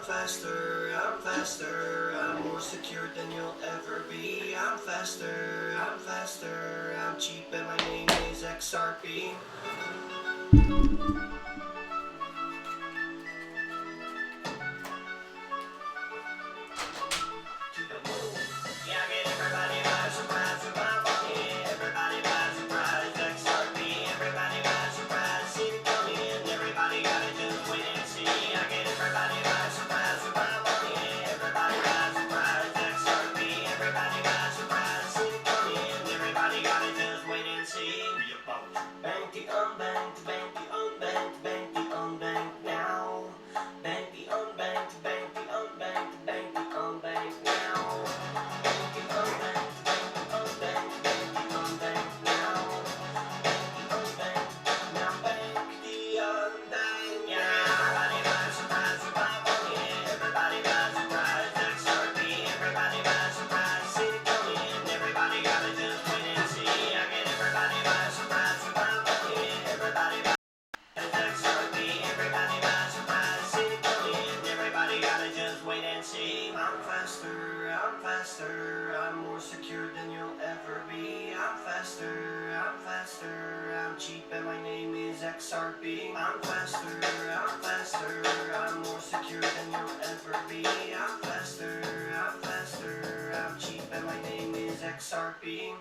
faster, I'm more secure than you'll ever be. I'm faster, I'm cheap and my name is XRP. I'm faster, I'm more secure than you'll ever be. I'm faster, I'm cheap and my name is XRP. I'm faster, I'm more secure than you'll ever be. I'm faster, I'm cheap and my name is XRP.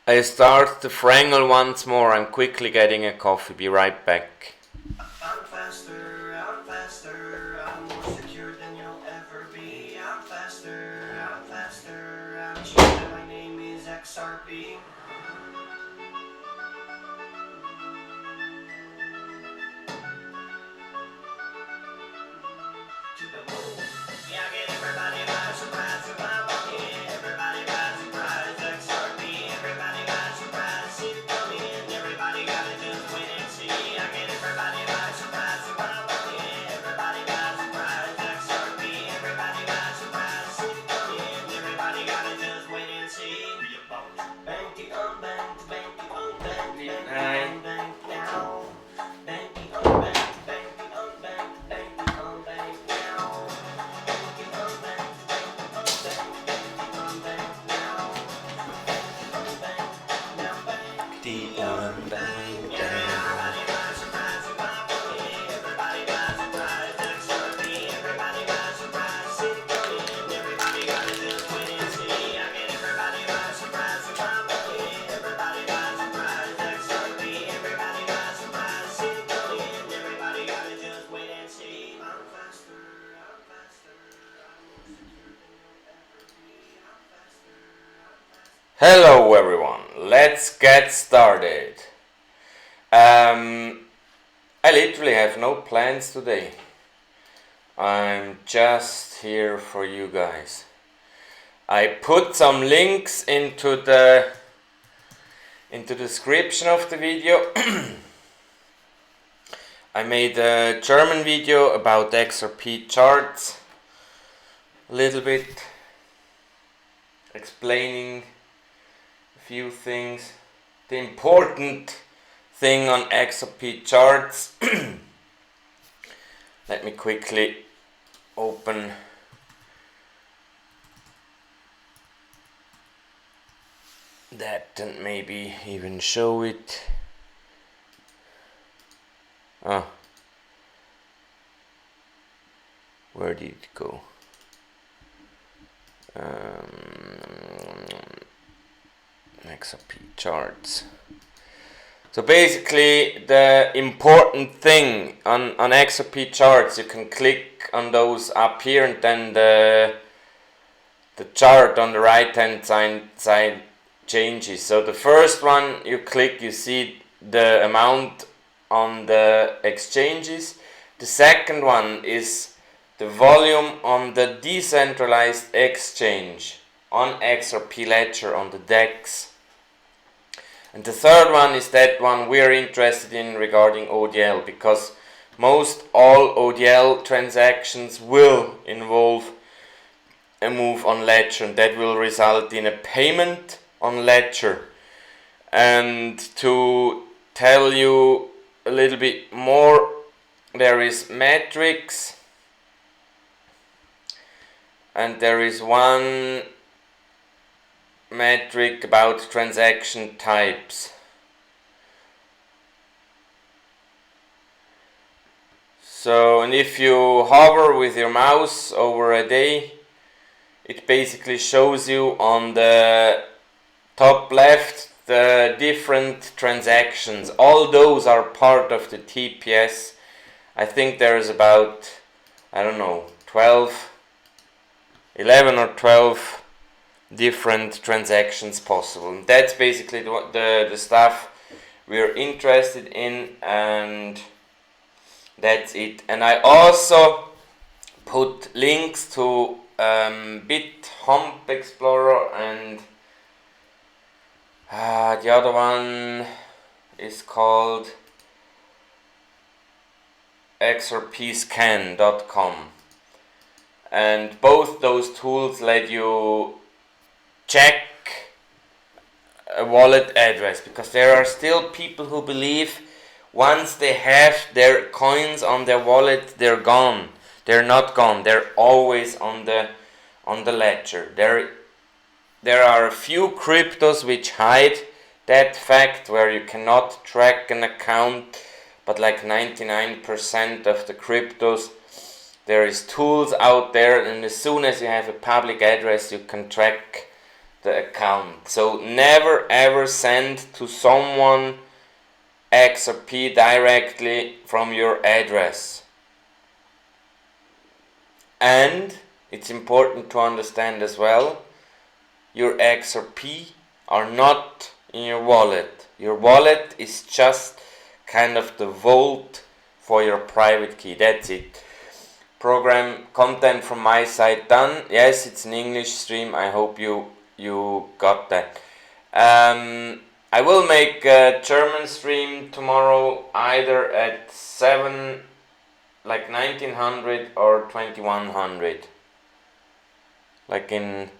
I start the Frangel once more. I'm quickly getting a coffee. Be right back. I'm faster, I'm more secure than you'll ever be. I'm faster, I'm cheap and my name is XRP. Hello everyone, let's get started. I literally have no plans today. I'm just here for you guys. I put some links into the description of the video. I made a German video about XRP charts, a little bit explaining few things. The important thing on XRP charts. Let me quickly open that and maybe even show it. Where did it go? XRP charts. So basically the important thing on XRP charts, you can click on those up here and then the chart on the right hand side changes. So the first one you click, you see the amount on the exchanges. The second one is the volume on the decentralized exchange on XRP Ledger on the DEX. And the third one is that one we're interested in regarding ODL, because most all ODL transactions will involve a move on Ledger, and that will result in a payment on Ledger. And to tell you a little bit more, there is metrics, and there is one metric about transaction types. So, and if you hover with your mouse over a day, it basically shows you on the top left the different transactions. All those are part of the TPS. I think there's about, I don't know, 11 or 12 different transactions possible. And that's basically the stuff we're interested in, and that's it. And I also put links to BitHump Explorer, and the other one is called xrpscan.com, and both those tools let you check a wallet address, because there are still people who believe once they have their coins on their wallet, they're gone. They're not gone. They're always on the ledger. There are a few cryptos which hide that fact, where you cannot track an account, but like 99% of the cryptos, there is tools out there, and as soon as you have a public address, you can track the account. So never ever send to someone XRP directly from your address. And it's important to understand as well, your XRP are not in your wallet. Your wallet is just kind of the vault for your private key. That's it. Program content from my side done. Yes, it's an English stream. I hope you got that. I will make a German stream tomorrow, either at 7, like 1900 or 2100. Like in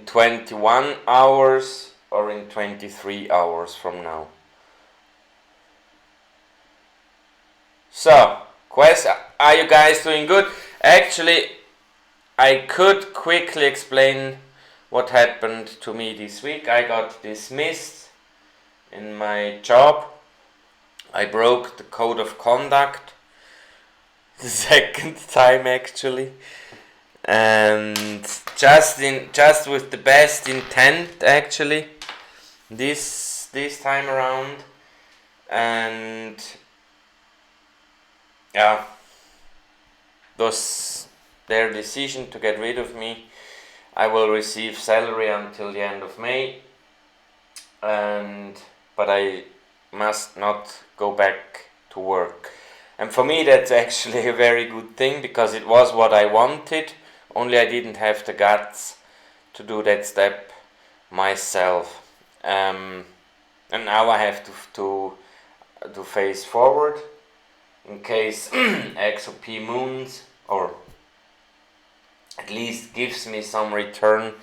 21 hours or in 23 hours from now. So, are you guys doing good? Actually, I could quickly explain what happened to me this week. I got dismissed in my job. I broke the code of conduct the second time actually, and just with the best intent actually this time around, and yeah, was their decision to get rid of me. I will receive salary until the end of May, but I must not go back to work. And for me that's actually a very good thing, because it was what I wanted, only I didn't have the guts to do that step myself. And now I have to face forward in case XRP moons, or at least gives me some return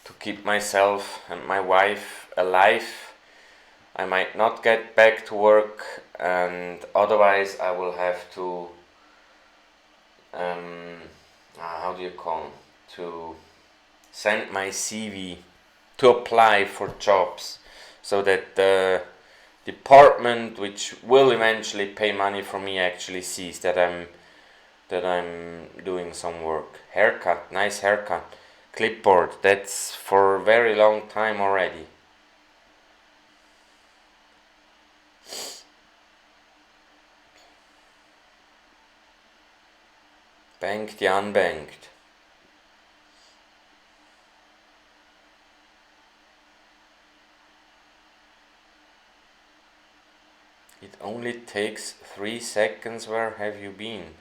to keep myself and my wife alive. I might not get back to work, and otherwise I will have to to send my CV to apply for jobs, so that the department which will eventually pay money for me actually sees that I'm doing some work. Haircut, nice haircut. Clipboard, that's for a very long time already. Banked the unbanked. It only takes 3 seconds. Where have you been?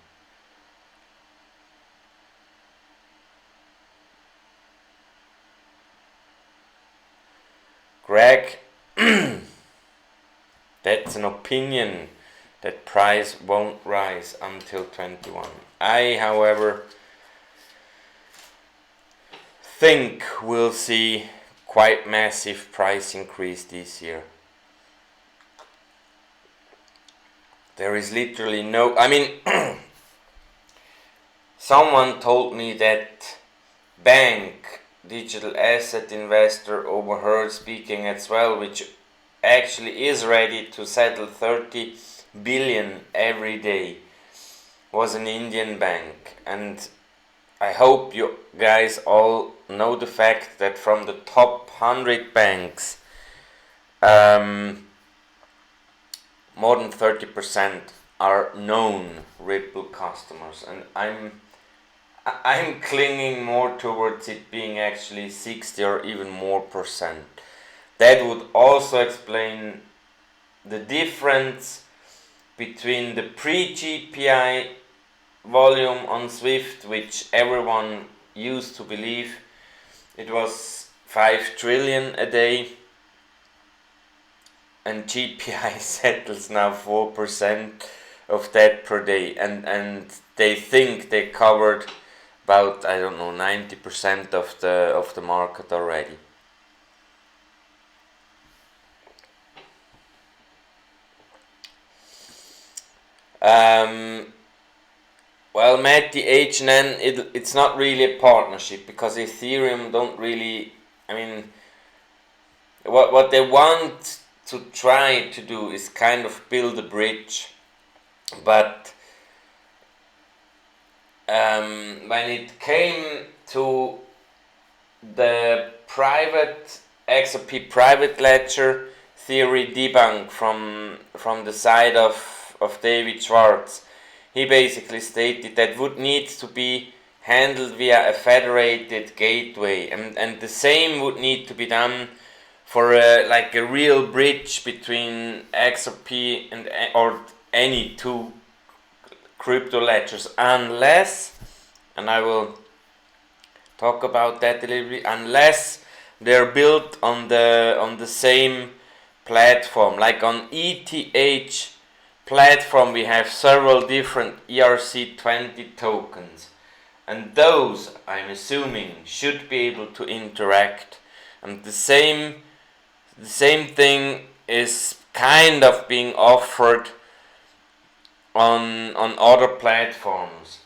Greg, that's an opinion. That price won't rise until 21. I, however, think we'll see quite massive price increase this year. There is literally no, I mean, someone told me that bank digital asset investor overheard speaking as well, which actually is ready to settle 30 billion every day, was an Indian bank. And I hope you guys all know the fact that from the top 100 banks, more than 30% are known Ripple customers, and I'm clinging more towards it being actually 60 or even more percent. That would also explain the difference between the pre-GPI volume on Swift, which everyone used to believe it was 5 trillion a day, and GPI settles now 4% of that per day, and they think they covered about, I don't know, 90% of the market already. Well, Matt, the H&N, it's not really a partnership, because Ethereum don't really, I mean, what they want to try to do is kind of build a bridge, but when it came to the private XRP private ledger theory debunk from the side of David Schwartz, he basically stated that would need to be handled via a federated gateway, and the same would need to be done for like a real bridge between XRP and or any two crypto ledgers, unless, and I will talk about that a little bit, unless they're built on the same platform. Like on ETH platform, we have several different ERC20 tokens, and those, I'm assuming, should be able to interact. And the same thing is kind of being offered on other platforms,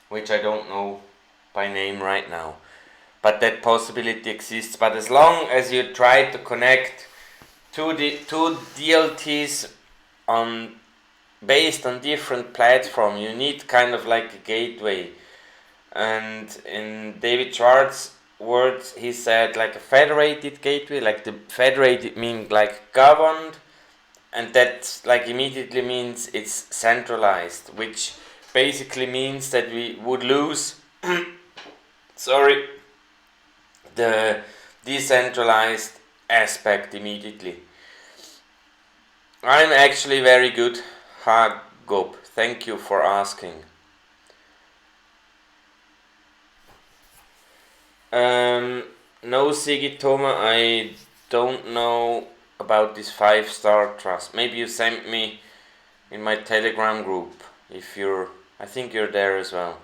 which I don't know by name right now, but that possibility exists. But as long as you try to connect two DLTs based on different platform, you need kind of like a gateway. And in David Schwartz's words, he said like a federated gateway, like the federated means like governed, and that like immediately means it's centralized, which basically means that we would lose the decentralized aspect immediately. I'm actually very good, Hagob. Thank you for asking. No, Sigitoma, I don't know about this 5-star trust. Maybe you sent me in my Telegram group. I think you're there as well.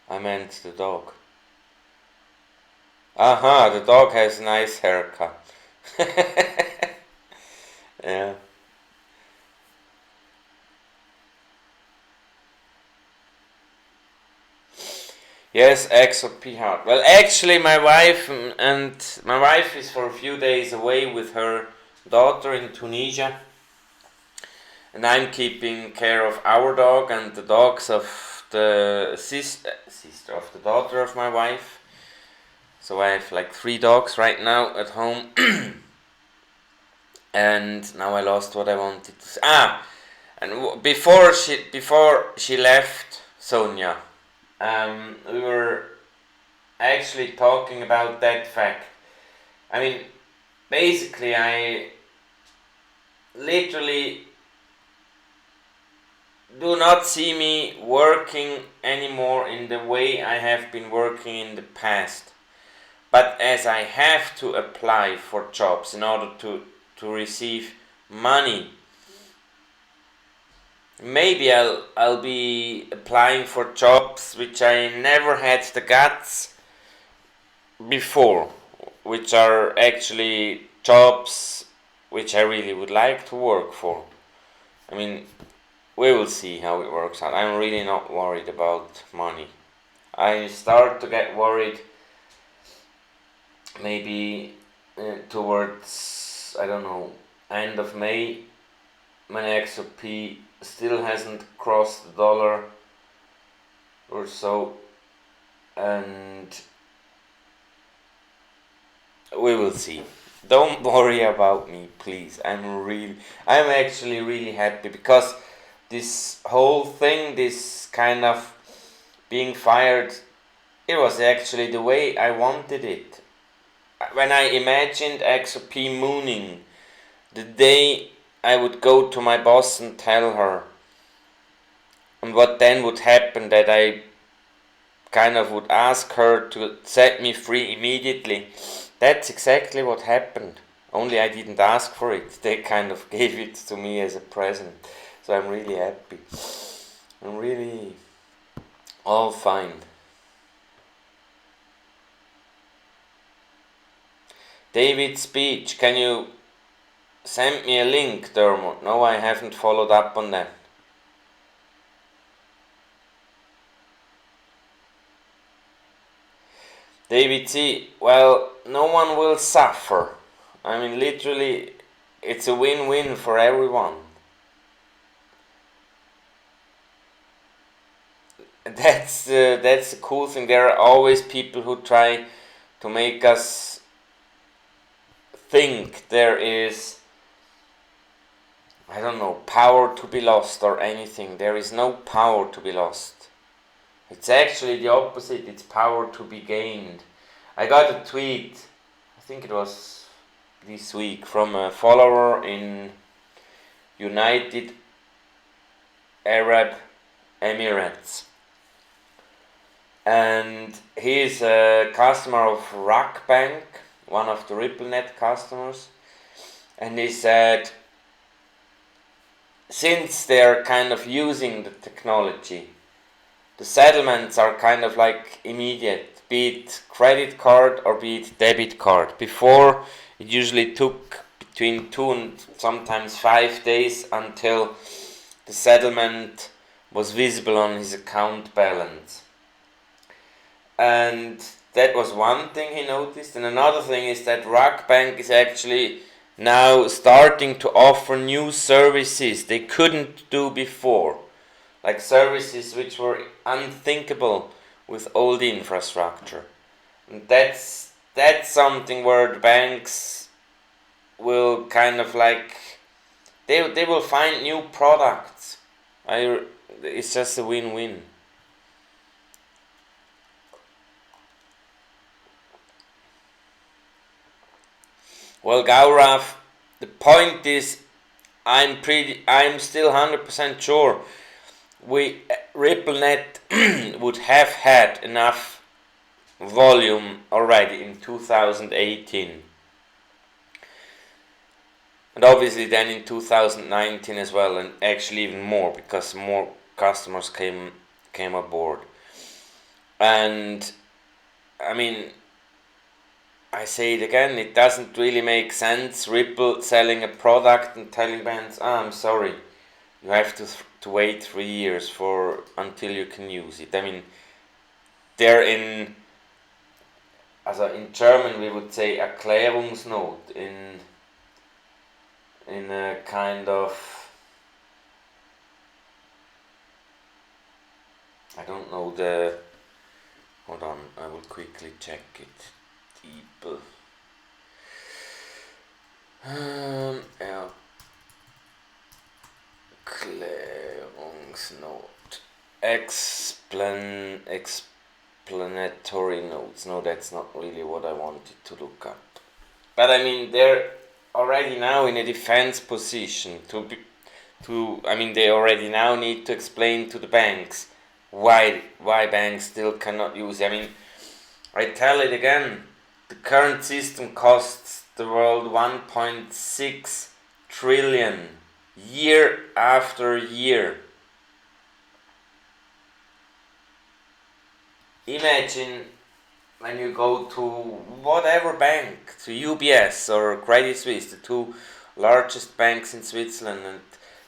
I meant the dog. Aha, the dog has a nice haircut. Yeah. Yes, XRP hard. Well, actually, my wife is for a few days away with her daughter in Tunisia, and I'm keeping care of our dog and the dogs of the sister of the daughter of my wife. So I have like 3 dogs right now at home, and now I lost what I wanted to say. And before she left, Sonia. We were actually talking about that fact. I mean, basically, I literally do not see me working anymore in the way I have been working in the past. But as I have to apply for jobs in order to receive money, maybe I'll be applying for jobs which I never had the guts before, which are actually jobs which I really would like to work for. I mean, we will see how it works out. I'm really not worried about money. I start to get worried maybe towards, I don't know, end of May, when XRP still hasn't crossed the dollar or so, and we will see. Don't worry about me, please. I'm actually really happy because this whole thing, this kind of being fired, it was actually the way I wanted it. When I imagined XRP mooning, the day I would go to my boss and tell her, and what then would happen, that I kind of would ask her to set me free immediately. That's exactly what happened. Only I didn't ask for it. They kind of gave it to me as a present. So I'm really happy. I'm really all fine. David's speech, can you send me a link, Dermot? No, I haven't followed up on that. David C, well, no one will suffer. I mean, literally, it's a win-win for everyone. That's the cool thing. There are always people who try to make us think there is, I don't know, power to be lost or anything. There is no power to be lost. It's actually the opposite. It's power to be gained. I got a tweet, I think it was this week, from a follower in United Arab Emirates. And he is a customer of Rock Bank, one of the RippleNet customers. And he said, since they're kind of using the technology, the settlements are kind of like immediate, be it credit card or be it debit card. Before, it usually took between 2 and sometimes 5 days until the settlement was visible on his account balance. And that was one thing he noticed. And another thing is that Rock Bank is actually now starting to offer new services they couldn't do before. Like services which were unthinkable with old infrastructure. And that's something where the banks will kind of like, they will find new products. It's just a win-win. Well, Gaurav, the point is, I'm still 100% sure RippleNet would have had enough volume already in 2018. And obviously then in 2019 as well, and actually even more, because more customers came aboard. And I mean, I say it again, it doesn't really make sense, Ripple selling a product and telling banks, I'm sorry, you have to wait 3 years until you can use it. I mean, they're in German we would say Erklärungsnot, in a kind of, I don't know hold on, I will quickly check it. People. Erklärungsnot. planetary nodes. No, that's not really what I wanted to look up. But I mean, they're already now in a defense position they already now need to explain to the banks why banks still cannot use. I mean, I tell it again, the current system costs the world 1.6 trillion year after year. Imagine when you go to whatever bank, to UBS or Credit Suisse, the two largest banks in Switzerland, and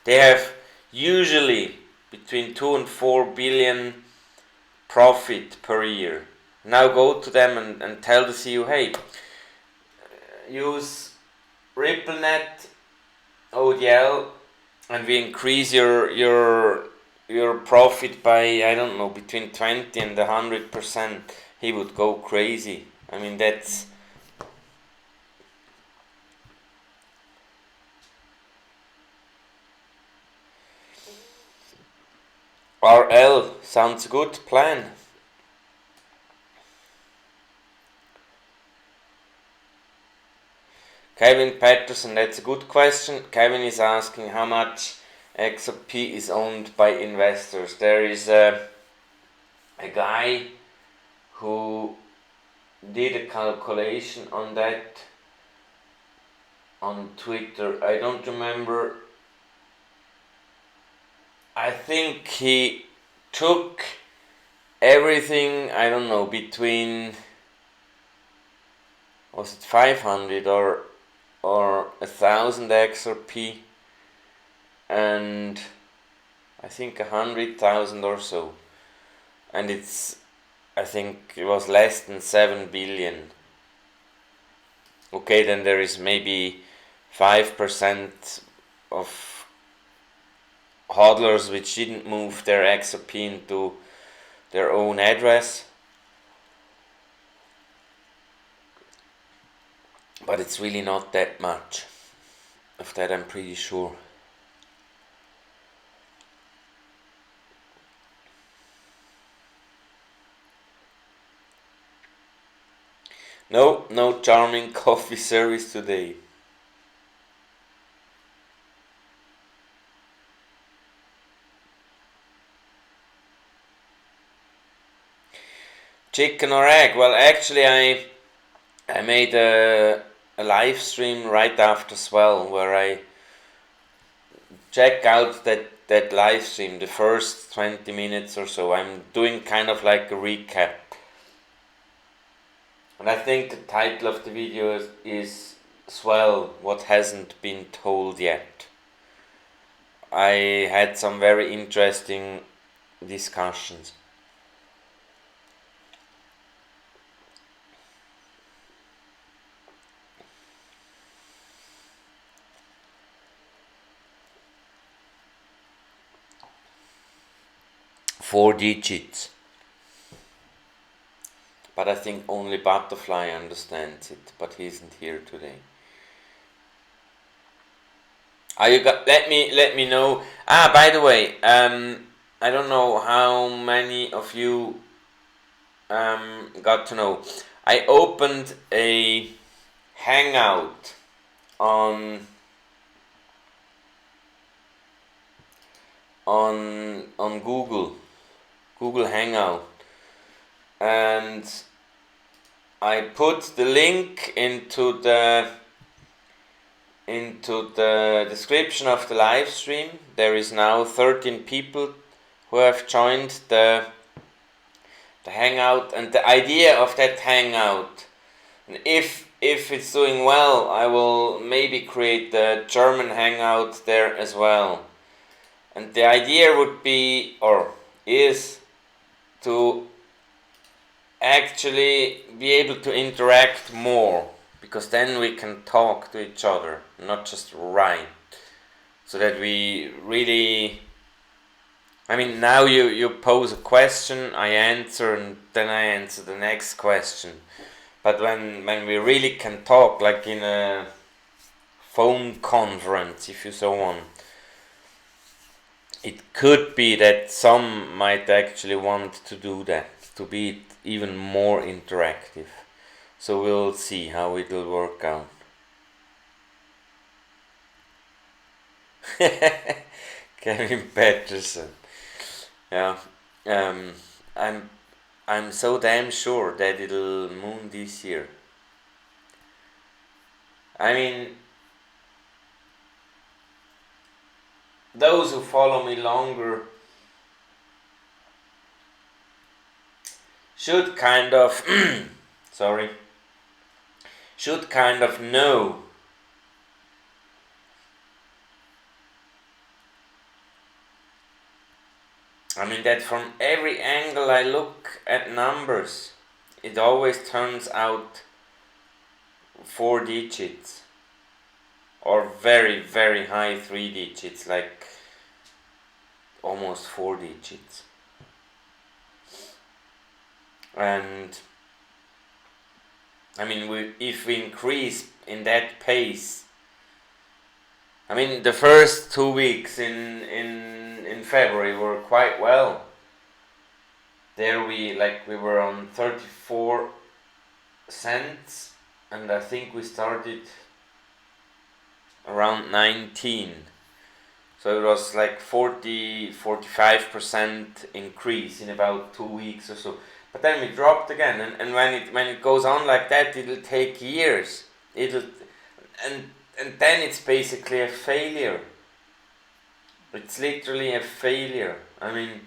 they have usually between 2 and 4 billion profit per year. Now go to them and tell the CEO, hey, use RippleNet, ODL, and we increase your profit by, I don't know, between 20 and 100%. He would go crazy. I mean, that's... RL sounds a good plan. Kevin Patterson, that's a good question. Kevin is asking how much XRP is owned by investors. There is a guy who did a calculation on that on Twitter. I don't remember. I think he took everything, I don't know, between, was it 500 or 1,000 XRP, and I think 100,000 or so, and I think it was less than 7 billion. Okay, then there is maybe 5% of hodlers which didn't move their XRP into their own address, but it's really not that much. Of that I'm pretty sure. No charming coffee service today. Chicken or egg? Well, actually I made a live stream right after Swell where I check out that live stream, the first 20 minutes or so. I'm doing kind of like a recap. And I think the title of the video is Swell, What Hasn't Been Told Yet. I had some very interesting discussions. Four digits. But I think only Butterfly understands it, but he isn't here today. Let me know. By the way, I don't know how many of you got to know. I opened a Hangout on Google Hangout, and I put the link into the description of the live stream. There is now 13 people who have joined the Hangout, and the idea of that Hangout, if it's doing well, I will maybe create the German Hangout there as well. And the idea would be, or is, to actually be able to interact more, because then we can talk to each other, not just write, so that we really, I mean, now you pose a question, I answer, and then I answer the next question. But when we really can talk, like in a phone conference, if you so want, it could be that some might actually want to do that. to be even more interactive. So we'll see how it will work out. Kevin Peterson. Yeah. Um, I'm so damn sure that it'll moon this year. I mean, those who follow me longer should kind of should kind of know that from every angle I look at numbers, it always turns out 4 digits or very, very high 3 digits, like almost 4 digits. And if we increase in that pace, the first 2 weeks in February were quite well. There we were on 34 cents, and I think we started around 19. So it was like 45% increase in about 2 weeks or so. But then we dropped again, and when it goes on like that, it'll take years. And then it's basically a failure. It's literally a failure. And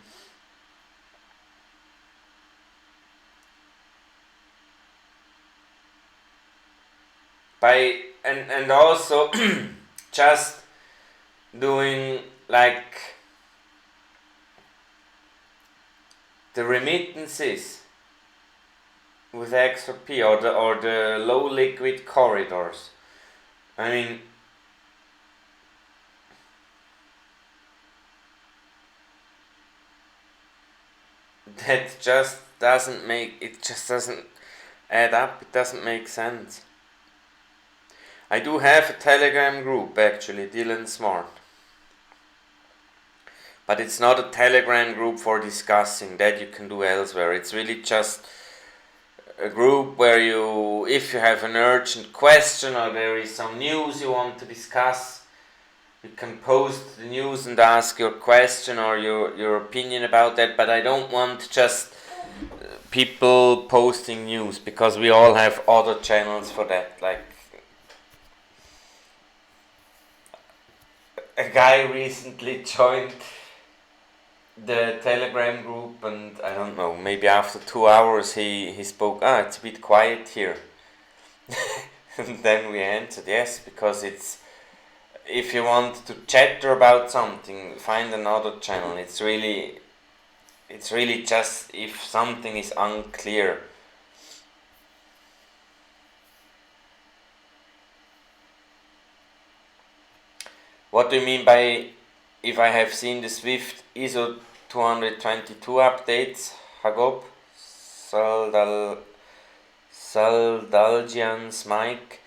also just doing like the remittances with XRP or the low liquid corridors. That just doesn't add up. It doesn't make sense. I do have a Telegram group, actually, Dylan Smart. But it's not a Telegram group for discussing. That you can do elsewhere. It's really just a group where if you have an urgent question or there is some news you want to discuss, you can post the news and ask your question or your opinion about that. But I don't want just people posting news, because we all have other channels for that. Like, a guy recently joined the Telegram group, and I don't know, maybe after 2 hours he spoke, it's a bit quiet here. And then we answered, yes, because if you want to chatter about something, find another channel. It's really just if something is unclear. What do you mean by if I have seen the Swift ISO 222 updates, Hagop? Saldalgians Mike.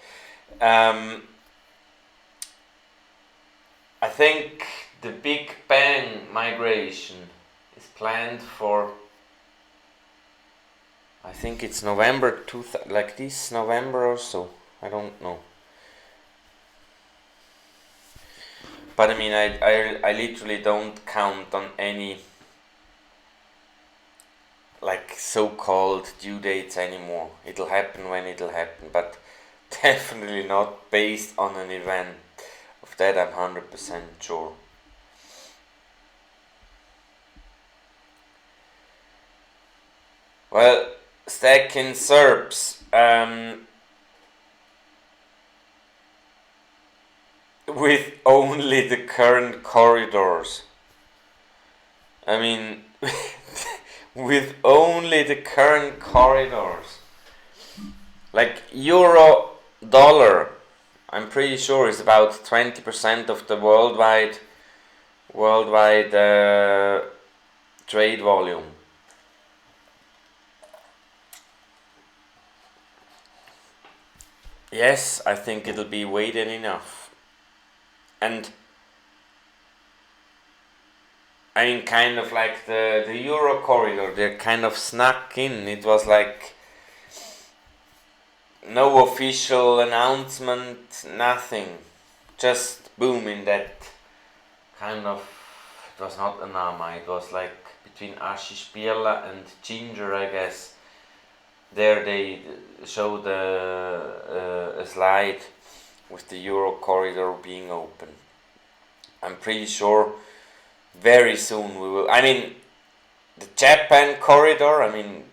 I think the Big Bang migration is planned for, I think it's November, like this November or so. I don't know. But I literally don't count on any like so-called due dates anymore. It'll happen when it'll happen, but definitely not based on an event. Of that I'm 100% sure. Well, stacking SERPs. With only the current corridors. With only the current corridors. Like euro dollar, I'm pretty sure is about 20% of the worldwide trade volume. Yes, I think it'll be weighted enough. And I mean, kind of like the Euro corridor, they kind of snuck in. It was like no official announcement, nothing. Just boom in that kind of, it was not Anama, it was like between Ashish Birla and Ginger, I guess. There they showed a slide with the Euro corridor being open. I'm pretty sure very soon we will. I mean, the Japan corridor. I mean,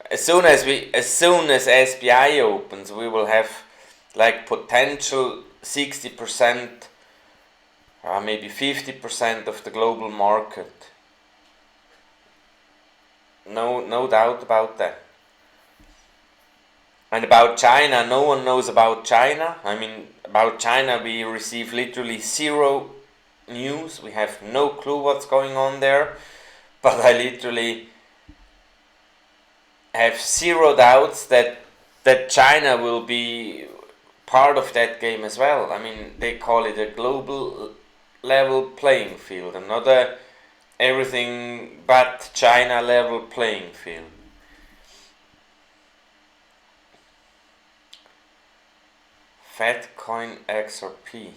as soon as SBI opens, we will have like potential 60%, maybe 50% of the global market. No doubt about that. And about China, no one knows about China. I mean, about China we receive literally zero news. We have no clue what's going on there. But I literally have zero doubts that China will be part of that game as well. I mean, they call it a global level playing field, and not a everything but China level playing field. Fatcoin XRP.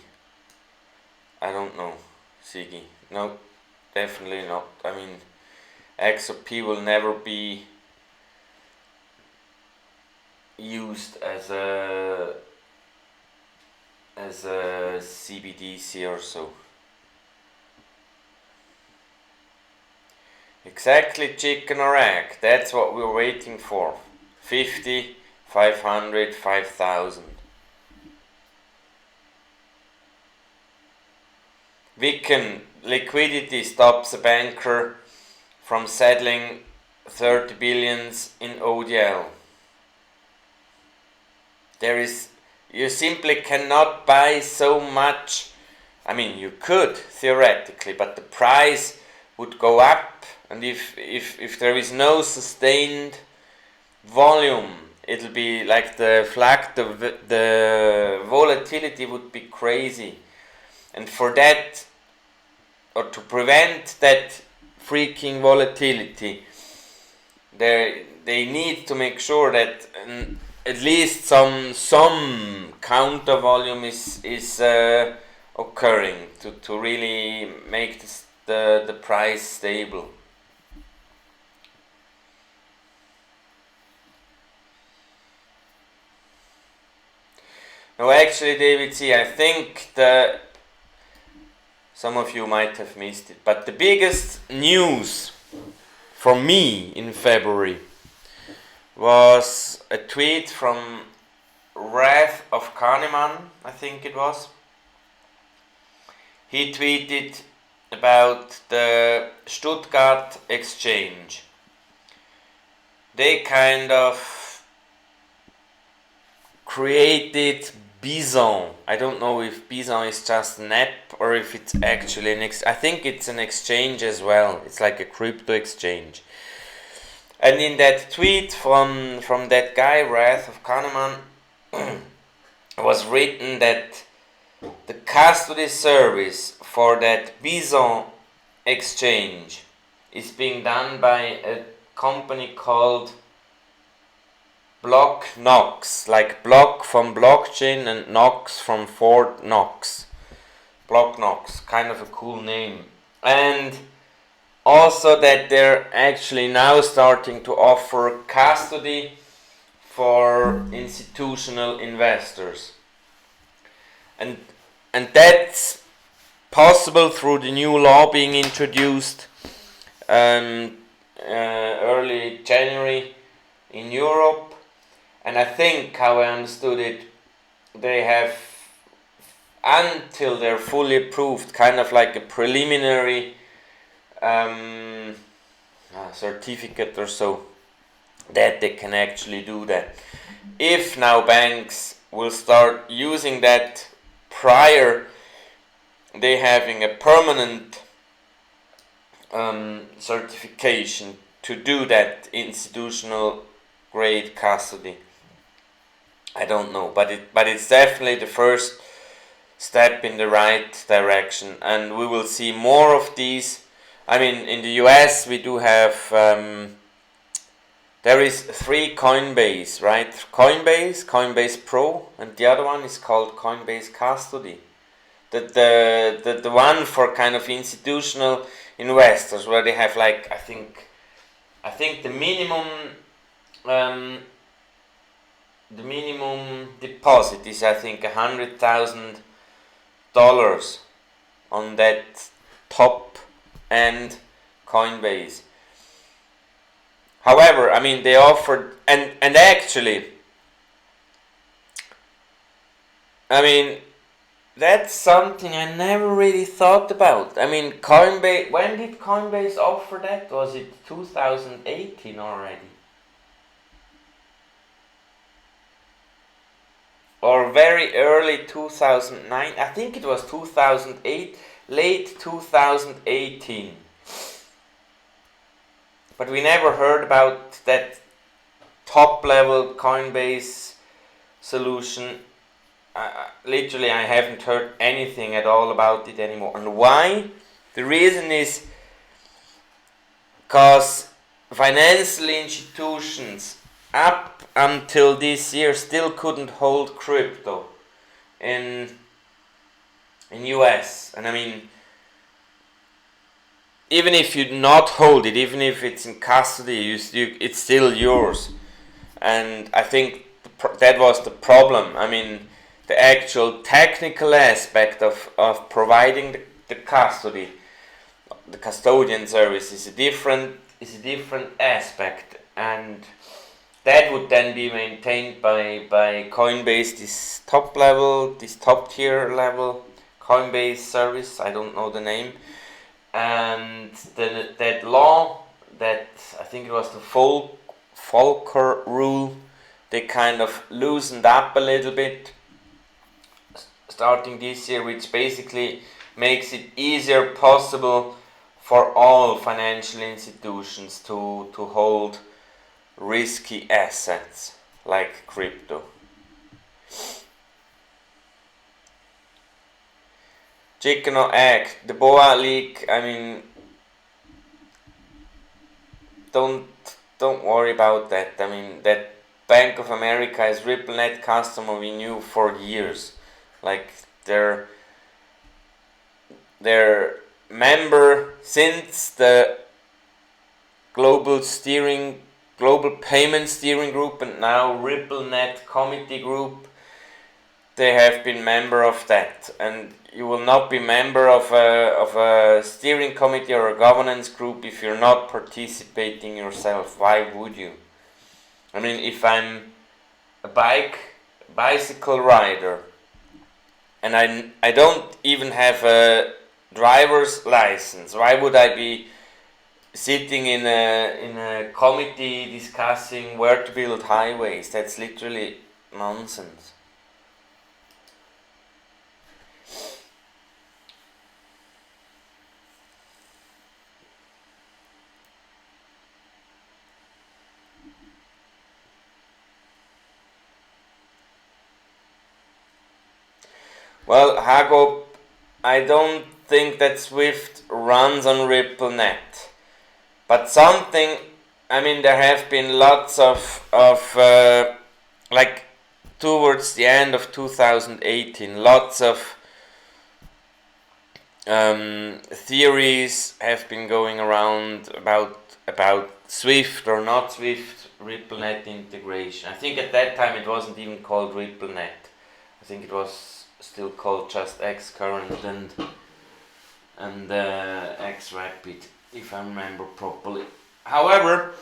I don't know, Siggy. No, definitely not. I mean, XRP will never be used as a CBDC or so. Exactly, chicken or egg. That's what we're waiting for. 50, 500, 5,000. Viken, liquidity stops a banker from settling 30 billions in ODL. You simply cannot buy so much. I mean, you could theoretically, but the price would go up, and if there is no sustained volume, it'll be like the volatility would be crazy. And for that, or to prevent that freaking volatility, they need to make sure that at least some counter volume is occurring to really make the price stable. No, actually, David C., I think some of you might have missed it, but the biggest news for me in February was a tweet from Wrath of Kahneman, I think it was. He tweeted about the Stuttgart exchange. They kind of created Bison. I don't know if Bison is just an app or if it's actually I think it's an exchange as well. It's like a crypto exchange. And in that tweet from that guy, Wrath of Kahneman, was written that the custody service for that Bison exchange is being done by a company called Block Knox, like block from blockchain and Knox from Fort Knox. Block Knox, kind of a cool name. And also that they're actually now starting to offer custody for institutional investors. And that's possible through the new law being introduced early January in Europe. And I think, how I understood it, they have, until they're fully approved, kind of like a preliminary certificate or so, that they can actually do that. If now banks will start using that prior they having a permanent certification to do that institutional grade custody, I don't know, but it's definitely the first step in the right direction, and we will see more of these. I mean, in the US we do have there is 3 Coinbase, right? Coinbase Pro, and the other one is called Coinbase Custody. The one for kind of institutional investors, where they have like I think the minimum deposit is I think $100,000 on that top end Coinbase. However, I mean they offered and actually I mean that's something I never really thought about. I mean Coinbase, when did Coinbase offer that? Was it 2018 already? Or very early 2009? I think it was 2008, late 2018. But we never heard about that top level Coinbase solution. Literally, I haven't heard anything at all about it anymore. And why? The reason is because financial institutions up until this year still couldn't hold crypto in US. And I mean, even if you not hold it, even if it's in custody, it's still yours. And I think that was the problem. I mean, the actual technical aspect of providing the custody, the custodian service is a different aspect, and that would then be maintained by Coinbase, this top tier level Coinbase service. I don't know the name. And that law, that I think it was the Volcker rule, they kind of loosened up a little bit starting this year, which basically makes it easier possible for all financial institutions to hold risky assets like crypto. Chicken or egg, the BOA leak, I mean, don't worry about that. I mean, that Bank of America is RippleNet customer we knew for years. Like their member since the global payment steering group, and now RippleNet committee group, they have been member of that. And you will not be member of a steering committee or a governance group if you're not participating yourself. Why would you? I mean, if I'm a bicycle rider and I don't even have a driver's license, why would I be sitting in a committee discussing where to build highways? That's literally nonsense. Well, Hago, I don't think that Swift runs on RippleNet, but something. I mean, there have been lots of like towards the end of 2018, lots of theories have been going around about Swift or not Swift RippleNet integration. I think at that time it wasn't even called RippleNet. I think it was still called just Xcurrent and Xrapid, if I remember properly. However,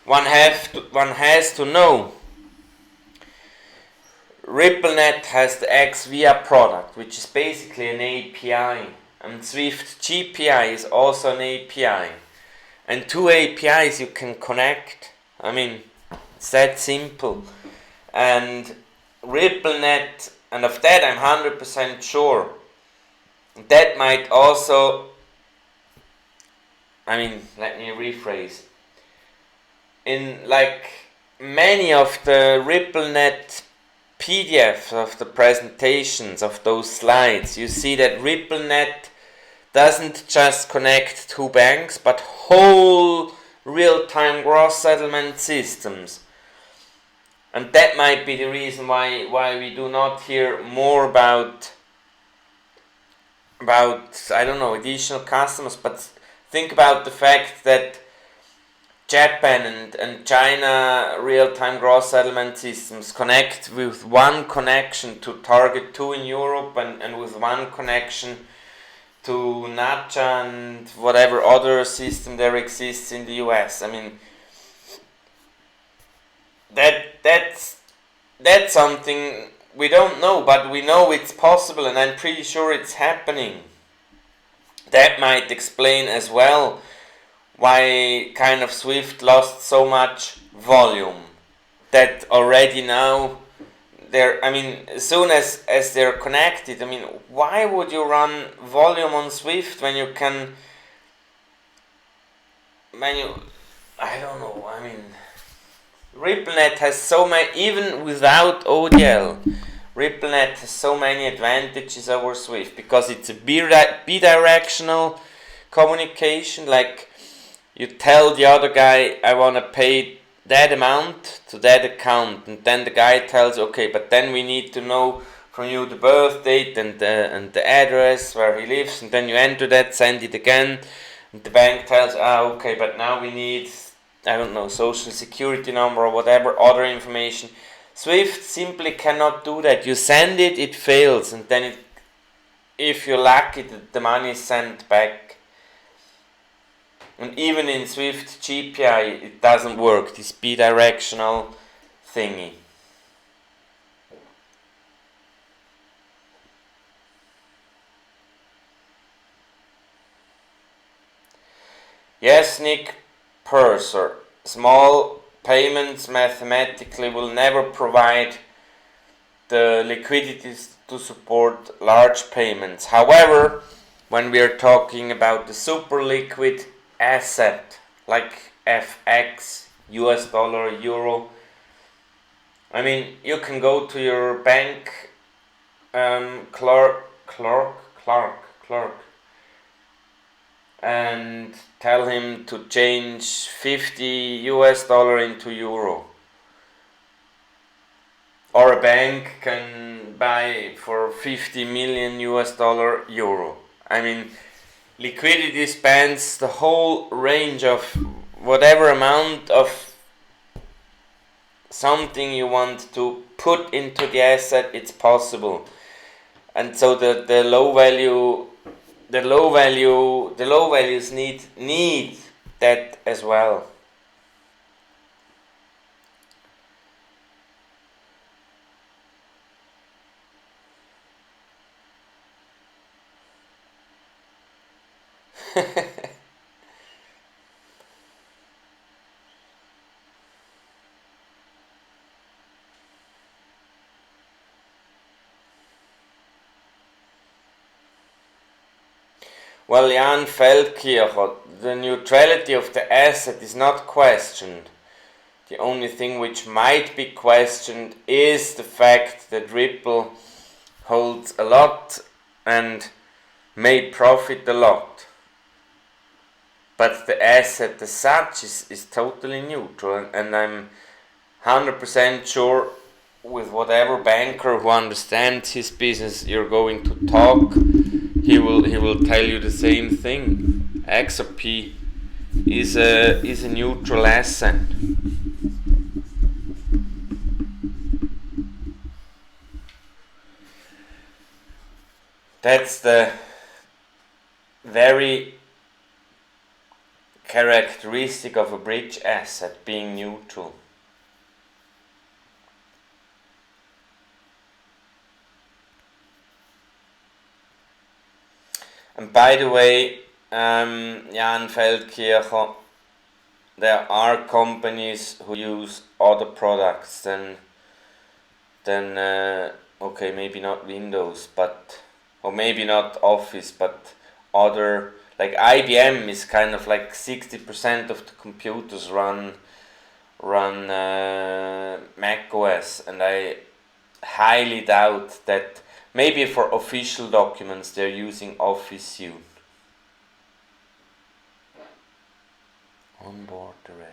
one has to know RippleNet has the XVIA product, which is basically an API, and Swift GPI is also an API, and 2 APIs you can connect. I mean, it's that simple. And RippleNet, and of that I'm 100% sure, that might also, I mean, let me rephrase. In like many of the RippleNet PDFs of the presentations of those slides, you see that RippleNet doesn't just connect two banks, but whole real-time gross settlement systems. And that might be the reason why we do not hear more about I don't know, additional customers. But think about the fact that Japan and China real-time gross settlement systems connect with one connection to Target 2 in Europe and with one connection to NACHA and whatever other system there exists in the US. I mean, that's something we don't know, but we know it's possible, and I'm pretty sure it's happening. That might explain as well why kind of Swift lost so much volume. That already now I mean, as soon as they're connected, I mean, why would you run volume on Swift when you can, I don't know, I mean, RippleNet has so many, even without ODL, RippleNet has so many advantages over Swift, because it's a bidirectional communication. Like, you tell the other guy, I want to pay that amount to that account, and then the guy tells, okay, but then we need to know from you the birth date and the address where he lives, and then you enter that, send it again, and the bank tells, okay, but now we need, I don't know, social security number or whatever other information. Swift simply cannot do that. You send it, it fails, and then if you're lucky, the money is sent back. And even in Swift GPI, it doesn't work, this bidirectional thingy. Yes, Nick Purser, small payments mathematically will never provide the liquidity to support large payments. However, when we are talking about the super liquid asset like FX, US dollar, euro, I mean, you can go to your bank clerk and tell him to change 50 US dollar into euro. Or a bank can buy for 50 million US dollar euro. I mean, liquidity spans the whole range of whatever amount of something you want to put into the asset, it's possible. And so the low values need that as well. Well, Jan Feldkircher, the neutrality of the asset is not questioned. The only thing which might be questioned is the fact that Ripple holds a lot and may profit a lot. But the asset as such is totally neutral, and I'm 100% sure with whatever banker who understands his business you're going to talk, he will tell you the same thing. XRP is a neutral asset. That's the very characteristic of a bridge asset, being neutral. And by the way, Jan Feldkircher, there are companies who use other products than okay, maybe not Windows, but or maybe not Office, but other, like IBM is kind of like 60% of the computers run Mac OS, and I highly doubt that maybe for official documents they're using Office soon. On board the rest.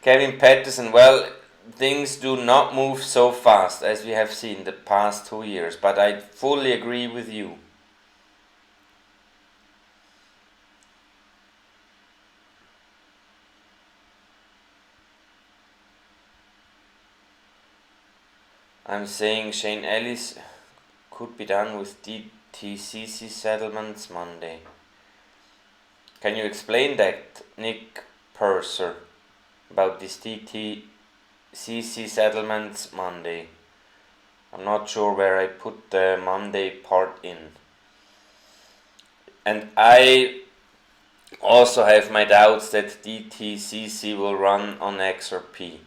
Kevin Patterson, well, things do not move so fast as we have seen the past 2 years, but I fully agree with you. I'm saying Shane Ellis could be done with DTCC settlements Monday. Can you explain that, Nick Purser, about this DTCC settlements Monday? I'm not sure where I put the Monday part in. And I also have my doubts that DTCC will run on XRP.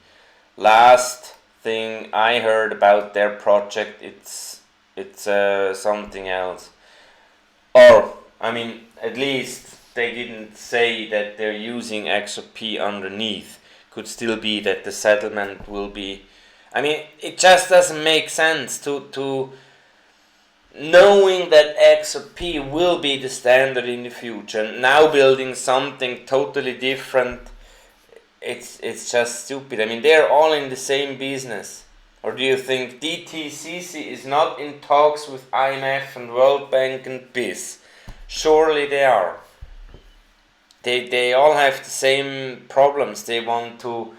Last thing I heard about their project, it's something else. Or, I mean, at least they didn't say that they're using XRP underneath. Could still be that the settlement will be... I mean, it just doesn't make sense to knowing that XRP will be the standard in the future, now building something totally different. It's just stupid. I mean, they're all in the same business. Or do you think DTCC is not in talks with IMF and World Bank and BIS? Surely they are. They all have the same problems. They want to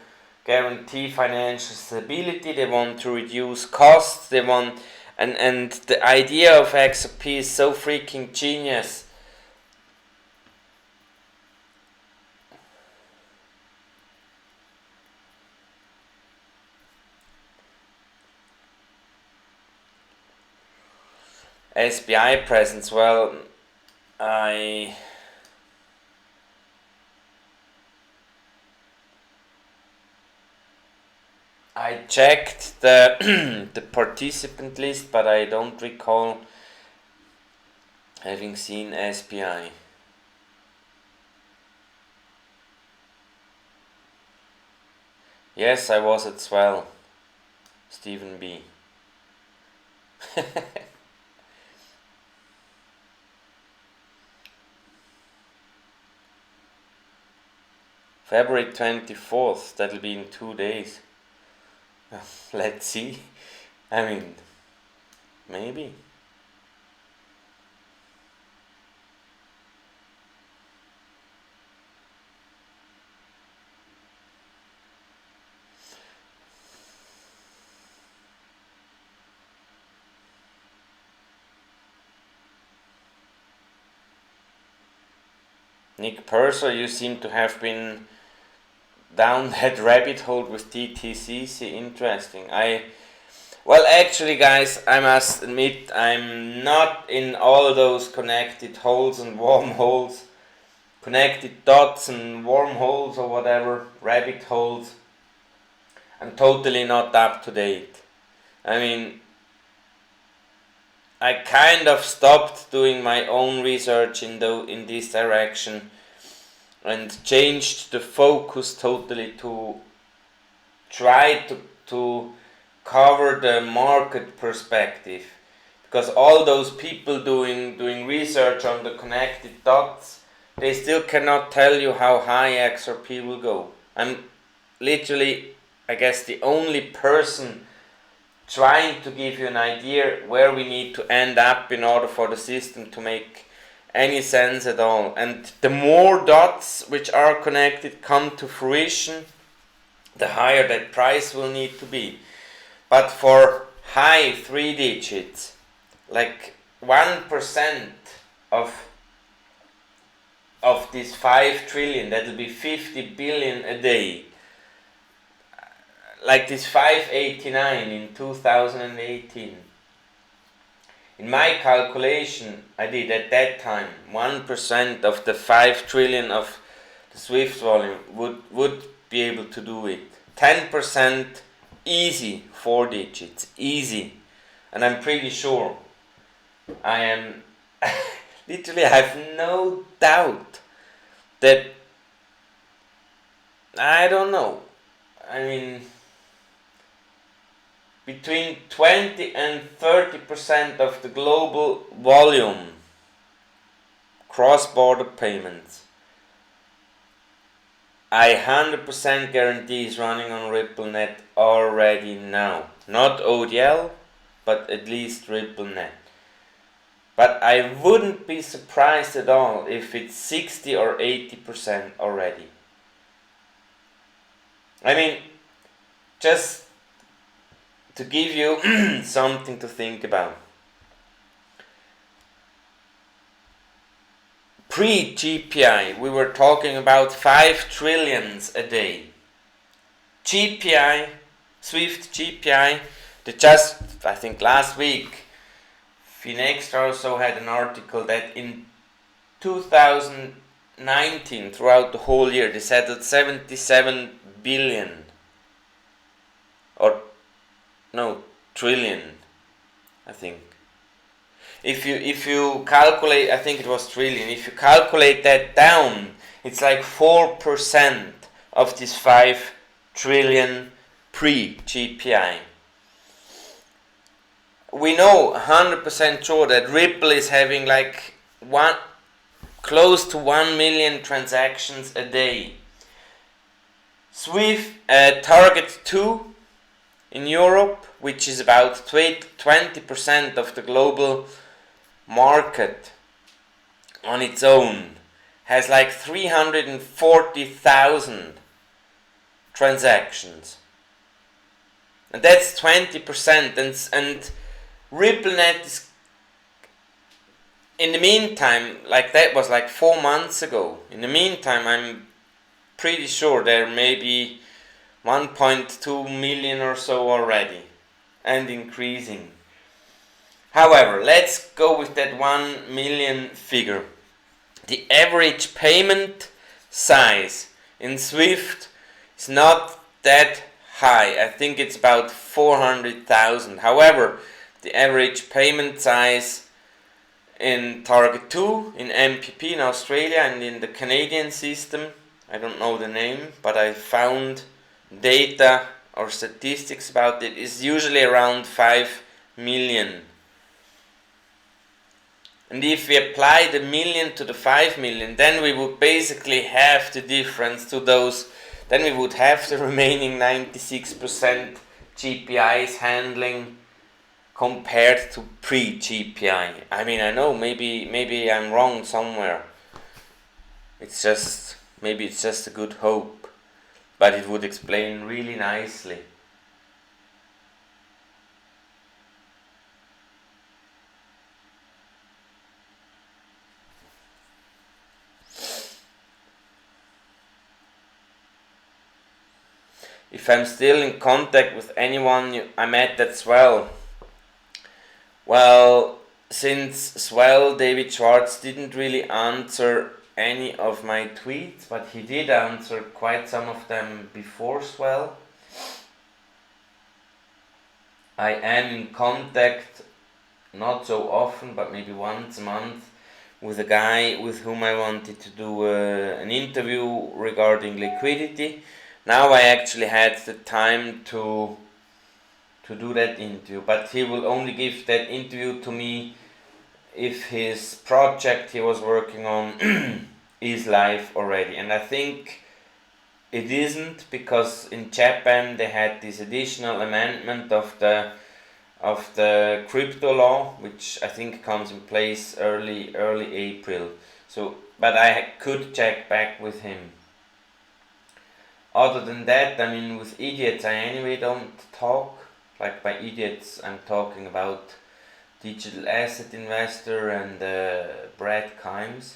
guarantee financial stability, they want to reduce costs, they want... And the idea of XRP is so freaking genius. SBI presence, well, I checked the the participant list, but I don't recall having seen SBI. Yes, I was at Swell, Stephen B. February 24th, that'll be in 2 days. Let's see. I mean, maybe. Nick Purser, you seem to have been down that rabbit hole with DTCC. Interesting. Well, actually, guys, I must admit I'm not in all those connected holes and wormholes, connected dots and wormholes or whatever, rabbit holes. I'm totally not up to date. I mean, I kind of stopped doing my own research in this direction and changed the focus totally to try to cover the market perspective, because all those people doing research on the connected dots, they still cannot tell you how high XRP will go. I'm literally, I guess, the only person trying to give you an idea where we need to end up in order for the system to make any sense at all. And the more dots which are connected come to fruition, the higher that price will need to be. But for high 3 digits, like 1% of this 5 trillion, that'll be 50 billion a day. Like this 589 in 2018. In my calculation I did at that time, 1% of the 5 trillion of the SWIFT volume would be able to do it. 10% easy, 4 digits, easy. And I'm pretty sure I am literally, I have no doubt that I don't know. I mean, between 20 and 30% of the global volume cross-border payments, I 100% guarantee is running on RippleNet already now. Not ODL, but at least RippleNet. But I wouldn't be surprised at all if it's 60 or 80% already. I mean, just to give you something to think about. Pre-GPI, we were talking about 5 trillions a day. GPI, Swift GPI, I think last week, Finextra also had an article that in 2019, throughout the whole year, they settled 77 billion. Or, no, trillion, I think. If you calculate, I think it was trillion. If you calculate that down, it's like 4% of this 5 trillion pre-GPI. We know 100% sure that Ripple is having like close to 1 million transactions a day. Swift Target 2 in Europe, which is about 20% of the global market on its own, has like 340,000 transactions, and that's 20%. And RippleNet is, in the meantime, like that was like 4 months ago. In the meantime, I'm pretty sure there may be 1.2 million or so already, and increasing. However, let's go with that 1 million figure. The average payment size in Swift is not that high. I think it's about 400,000. However, the average payment size in Target 2, in MPP in Australia, and in the Canadian system, I don't know the name, but I found data or statistics about it, is usually around 5 million. And if we apply the million to the 5 million, then we would basically have the difference to those, then we would have the remaining 96% GPIs handling compared to pre-GPI. I mean, I know maybe I'm wrong somewhere. Maybe it's just a good hope, but it would explain really nicely. If I'm still in contact with anyone I met at Swell, well, since Swell, David Schwartz didn't really answer any of my tweets, but he did answer quite some of them before Swell. I am in contact, not so often, but maybe once a month, with a guy with whom I wanted to do an interview regarding liquidity. Now I actually had the time to do that interview, but he will only give that interview to me if his project he was working on is live already. And I think it isn't, because in Japan they had this additional amendment of the crypto law, which I think comes in place early April. So, but I could check back with him. Other than that, I mean, with idiots I anyway don't talk. Like, by idiots I'm talking about Digital Asset Investor and Brad Kimes.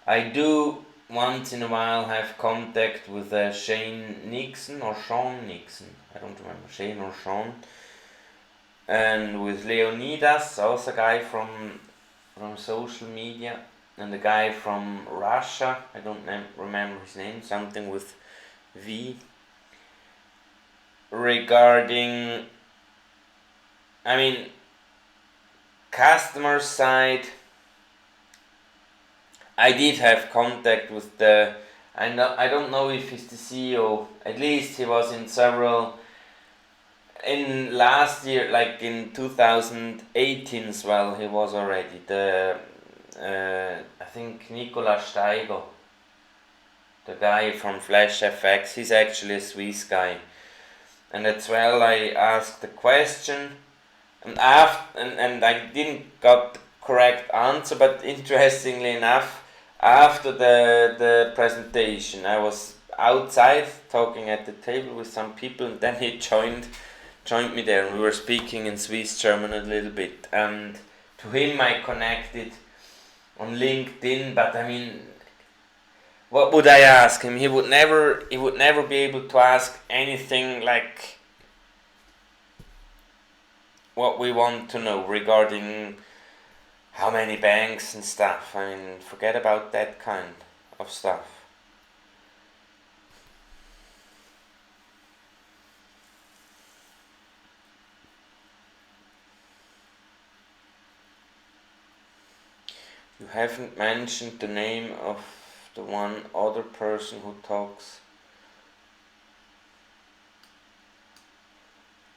I do once in a while have contact with Shane Nixon or Sean Nixon, I don't remember, Shane or Sean, and with Leonidas, also a guy from social media, and a guy from Russia, I don't remember his name, something with V, regarding, I mean, customer side. I did have contact with the. I don't know if he's the CEO. At least he was in several. In last year, like in 2018 as well, he was already the. I think Nicolas Steiger, the guy from Flash FX. He's actually a Swiss guy, and as well I asked the question, and and I didn't got the correct answer, but interestingly enough, after the presentation, I was outside talking at the table with some people, and then he joined me there, and we were speaking in Swiss German a little bit. And to him, I connected on LinkedIn, but I mean, what would I ask him? He would never be able to ask anything like what we want to know regarding how many banks and stuff. I mean, forget about that kind of stuff. You haven't mentioned the name of the one other person who talks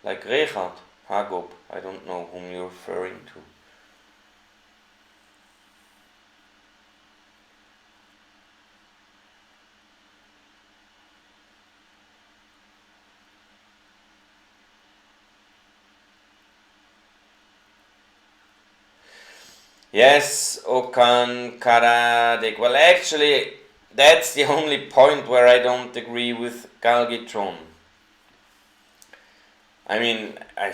like Richard Hagob. I don't know whom you're referring to. Yes, Okan Karadek. Well, actually, that's the only point where I don't agree with Galgitron. I mean, I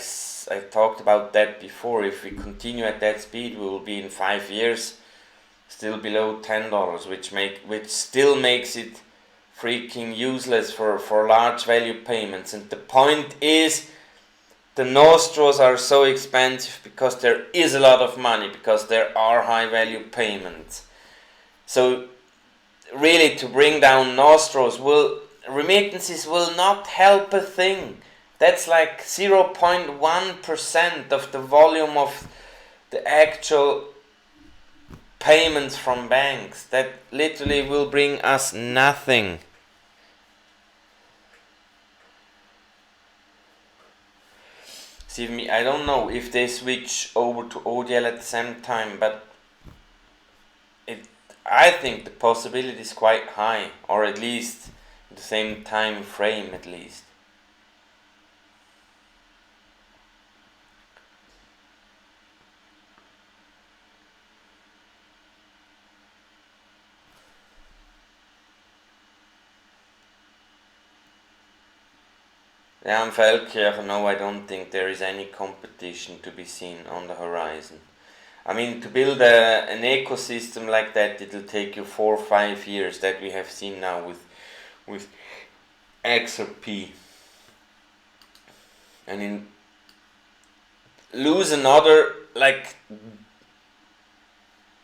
talked about that before. If we continue at that speed, we will be in 5 years still below $10, which still makes it freaking useless for large value payments. And the point is, the Nostros are so expensive because there is a lot of money, because there are high value payments. So really, to bring down Nostros, remittances will not help a thing. That's like 0.1% of the volume of the actual payments from banks. That literally will bring us nothing. See, I don't know if they switch over to ODL at the same time, but I think the possibility is quite high, or at least the same time frame at least. Jan Feldkirchen, no, I don't think there is any competition to be seen on the horizon. I mean, to build an ecosystem like that, it'll take you 4 or 5 years, that we have seen now with XRP. And lose another like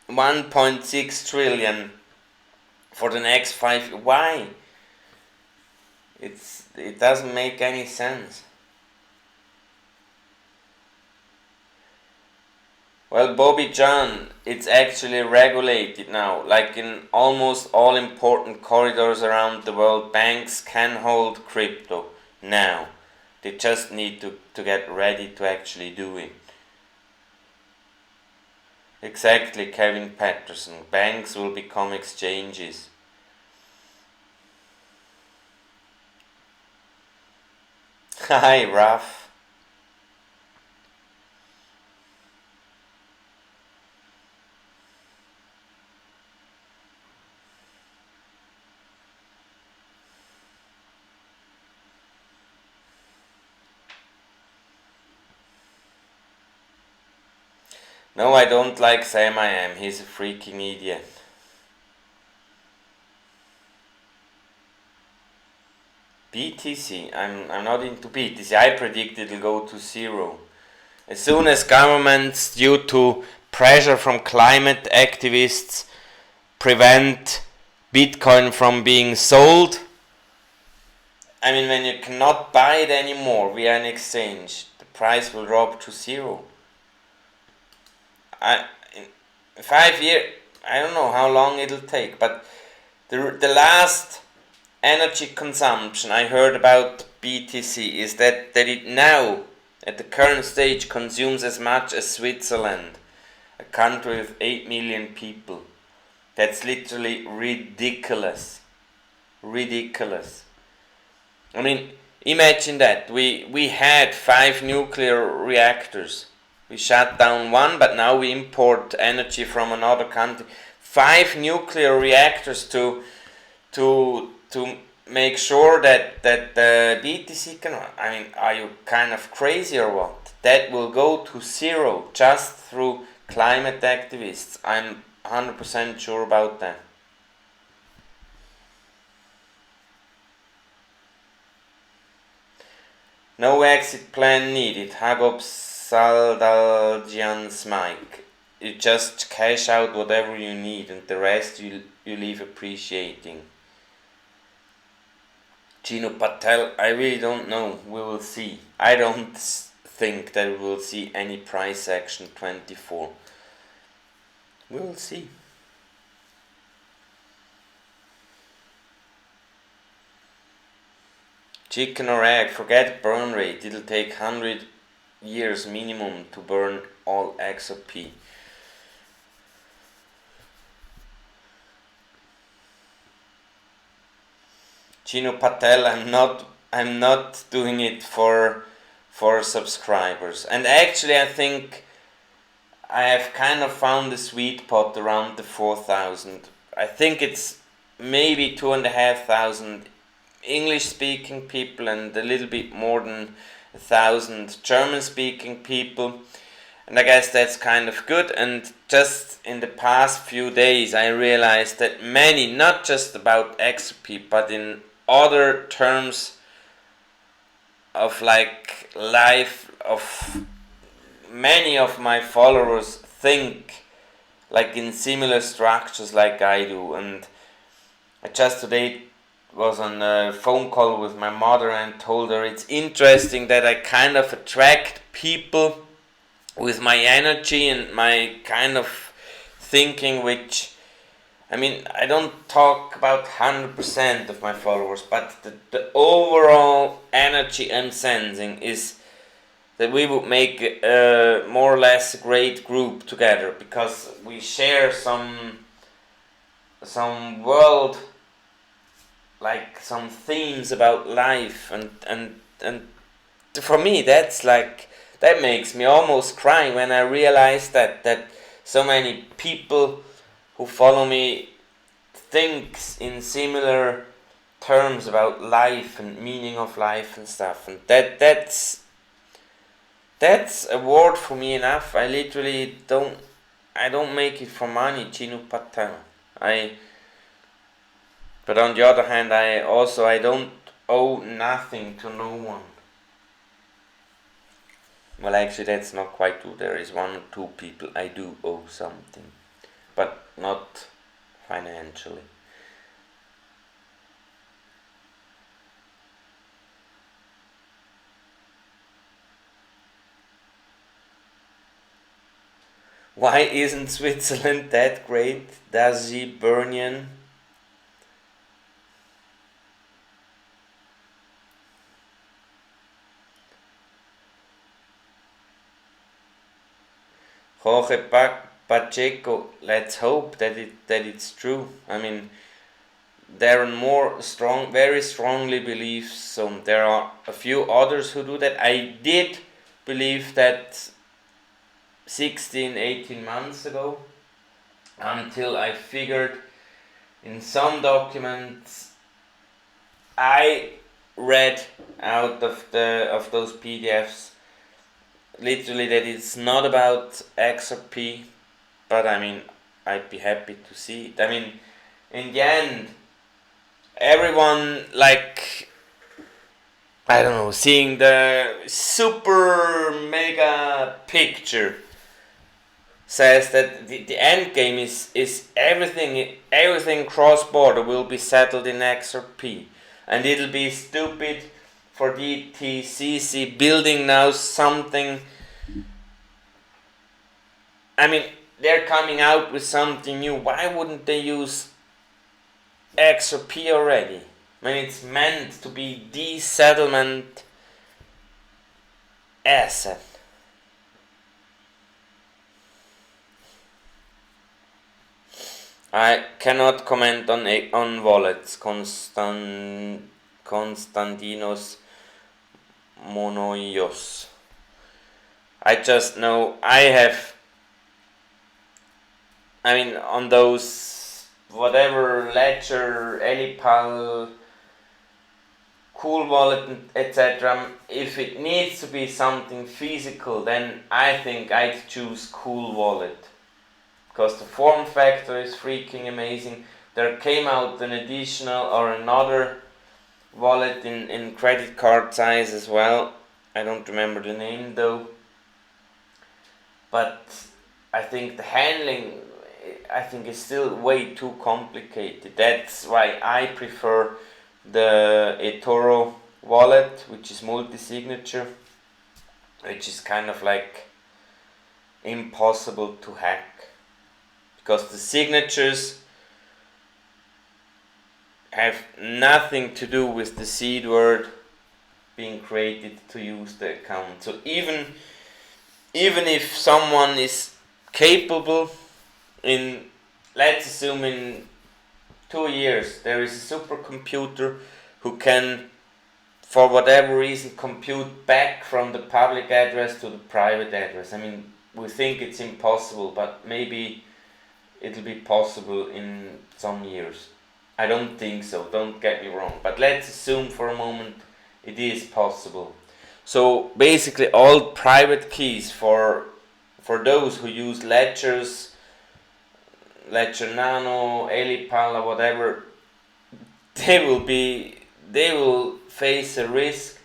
1.6 trillion for the next 5 years. Why? It doesn't make any sense. Well, Bobby John, it's actually regulated now. Like in almost all important corridors around the world, banks can hold crypto now. They just need to get ready to actually do it. Exactly, Kevin Patterson. Banks will become exchanges. Hi, Raf. No, I don't like Sam I Am. He's a freaking idiot. BTC. I'm not into BTC. I predict it'll go to zero. As soon as governments, due to pressure from climate activists, prevent Bitcoin from being sold, I mean, when you cannot buy it anymore via an exchange, the price will drop to zero. In 5 years, I don't know how long it'll take, but the last energy consumption I heard about BTC is that it now, at the current stage, consumes as much as Switzerland, a country with 8 million people. That's literally ridiculous. Ridiculous. I mean, imagine that. We had 5 nuclear reactors. We shut down one, but now we import energy from another country. 5 nuclear reactors to make sure that the BTC can. I mean, are you kind of crazy or what? That will go to zero just through climate activists. I'm 100% sure about that. No exit plan needed. Hagop Saldaljian's mic. You just cash out whatever you need and the rest you leave appreciating. Gino Patel, I really don't know. We will see. I don't think that we will see any price action 24. We will see. Chicken or egg, forget burn rate. It'll take 100 years minimum to burn all XRP. Gino Patel, I'm not doing it for subscribers. And actually I think I have kind of found the sweet spot around the 4,000. I think it's maybe 2,500 English speaking people and a little bit more than 1,000 German speaking people. And I guess that's kind of good. And just in the past few days I realized that many, not just about XRP, but in other terms of like life of many of my followers think like in similar structures like I do. And I just today was on a phone call with my mother and told her it's interesting that I kind of attract people with my energy and my kind of thinking, which, I mean, I don't talk about 100% of my followers, but the overall energy I'm sensing is that we would make more or less a great group together, because we share some world, like some themes about life, and for me that's like, that makes me almost cry when I realize that so many people who follow me thinks in similar terms about life and meaning of life and stuff, and that's a word for me enough. I literally don't make it for money, Gino Patel. But on the other hand, I don't owe nothing to no one. Well, actually, that's not quite true. There is 1 or 2 people I do owe something, but not financially. Why isn't Switzerland that great? Dazi Bernian. Jorge Pacheco, let's hope that it's true. I mean, Darren Moore very strongly believes so. There are a few others who do that. I did believe that 18 months ago, until I figured in some documents I read out of those PDFs literally that it's not about XRP, but I mean, I'd be happy to see it. I mean, in the end, everyone, like, I don't know, seeing the super mega picture says that the end game is everything cross border will be settled in XRP, and it'll be stupid for DTCC building now something. I mean, they're coming out with something new. Why wouldn't they use XRP already? When it's meant to be the settlement asset. I cannot comment on wallets. Konstantinos Monoios. I just know on those whatever Ledger, Elipal, Cool Wallet, etc. If it needs to be something physical, then I think I'd choose Cool Wallet. Because the form factor is freaking amazing. There came out an additional or another wallet in credit card size as well. I don't remember the name though. But I think the handling, is still way too complicated. That's why I prefer the eToro wallet, which is multi-signature, which is kind of like impossible to hack. Because the signatures have nothing to do with the seed word being created to use the account. So even if someone is capable let's assume in 2 years there is a supercomputer who can, for whatever reason, compute back from the public address to the private address. We think it's impossible, but maybe it'll be possible in some years. I don't think so, don't get me wrong, but let's assume for a moment it is possible. So basically all private keys for those who use ledgers, Ledger Nano, Elipal, whatever, they will face a risk.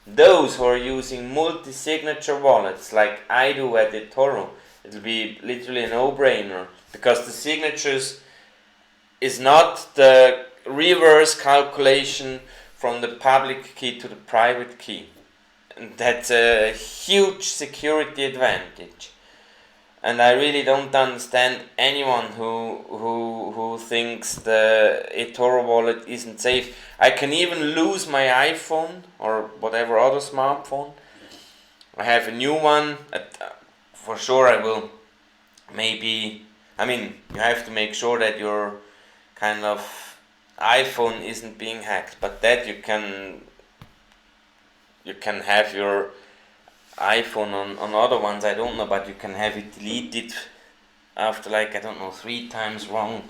Those who are using multi-signature wallets like I do at eToro, it'll be literally a no-brainer, because the signatures is not the reverse calculation from the public key to the private key. And that's a huge security advantage. And I really don't understand anyone who thinks the eToro wallet isn't safe. I can even lose my iPhone or whatever other smartphone. I have a new one. For sure I will maybe... you have to make sure that your kind of iPhone isn't being hacked. But that you can have your iPhone on other ones, I don't know, but you can have it deleted after 3 times wrong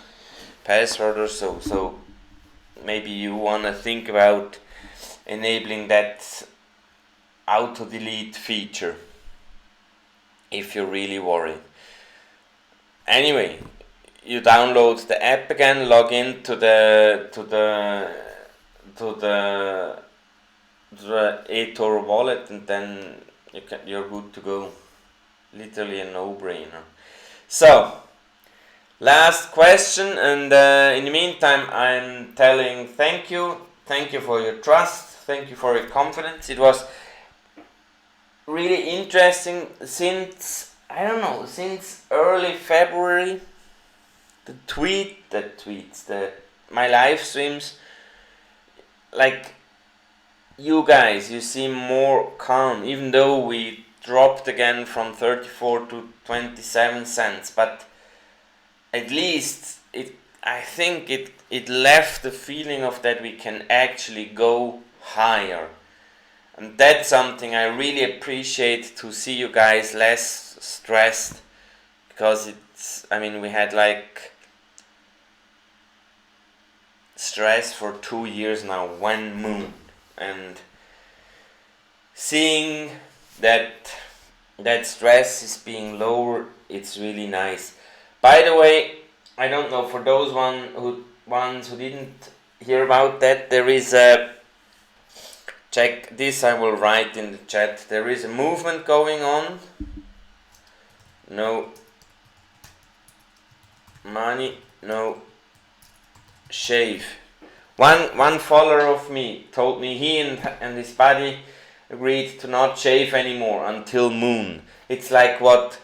password or so. So maybe you want to think about enabling that auto delete feature if you're really worried. Anyway, you download the app again, log in to the eToro wallet, and then you're good to go. Literally a no-brainer. So, last question, and in the meantime I'm telling thank you for your trust, thank you for your confidence. It was really interesting since early February. My live streams, you guys, you seem more calm, even though we dropped again from 34 to 27 cents, but at least I think it left the feeling of that we can actually go higher. And that's something I really appreciate, to see you guys less stressed, because we had stress for 2 years now, one moon, and seeing that stress is being lowered, it's really nice. By the way, I don't know, for those ones who didn't hear about that, there is a... Check this, I will write in the chat. There is a movement going on. No money, no shave. One follower of me told me he and his buddy agreed to not shave anymore until Moon. It's like what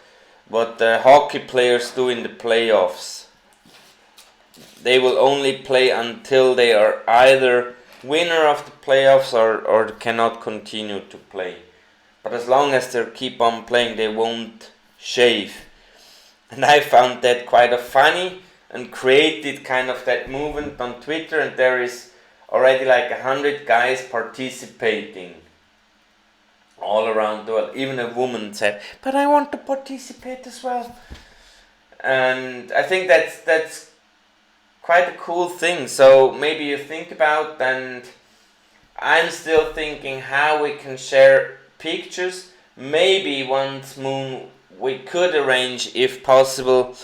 what the hockey players do in the playoffs. They will only play until they are either winner of the playoffs or cannot continue to play. But as long as they keep on playing, they won't shave. And I found that quite a funny and created kind of that movement on Twitter, and there is already like 100 guys participating all around the world. Even a woman said, "But I want to participate as well." And I think that's quite a cool thing. So maybe you think about, and I'm still thinking how we can share pictures. Maybe once Moon we could arrange, if possible,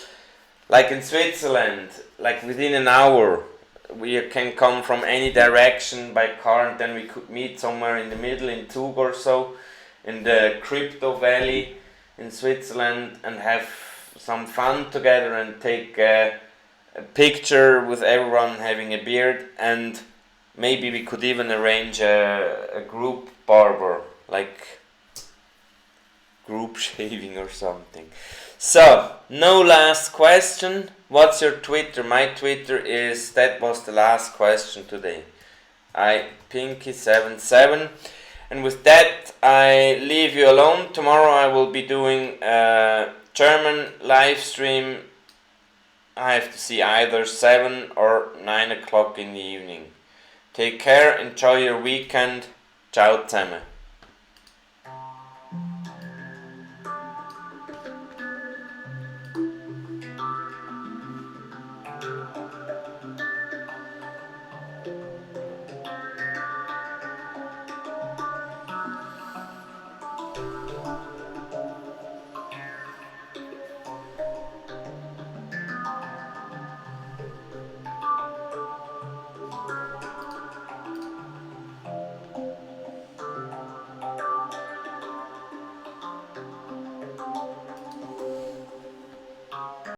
like in Switzerland, like within an hour. We can come from any direction by car, and then we could meet somewhere in the middle in Zug or so, in the Crypto Valley in Switzerland, and have some fun together and take a picture with everyone having a beard. And maybe we could even arrange a group barber, like group shaving or something. So, no last question. What's your Twitter? My Twitter is, that was the last question today. Pinky77. And with that, I leave you alone. Tomorrow I will be doing a German live stream. I have to see either 7 or 9 o'clock in the evening. Take care, enjoy your weekend. Ciao zusammen.